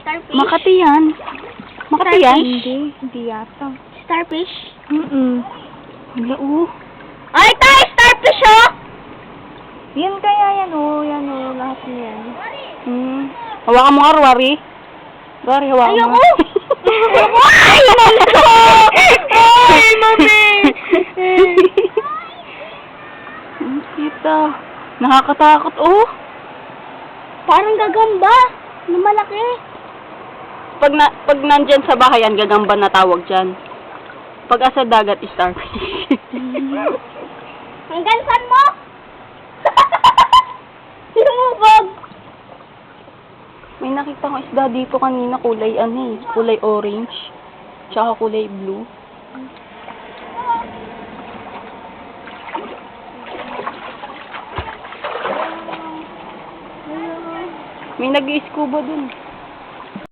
Starfish? Makati yan. Makati yan? Hindi yata. Starfish? Hala, Ay, tayo! Starfish, oh! Yan kaya yan lahat yan. Hawakan mo nga, Rory. Rory, hawakan mo. Ayoko! Ayoko! Ay, ayoko! Ay, mami! Kita. Nakakatakot, oh. Parang gagamba. Na malaki. Pag nandyan sa bahay yan, gagamba na tawag dyan. Pag asa dagat, starfish. Hanggang saan mo? Lumubog. May nakita ko isda dito kanina, kulay kulay orange. Tsaka kulay blue. May nag-i-scuba dun.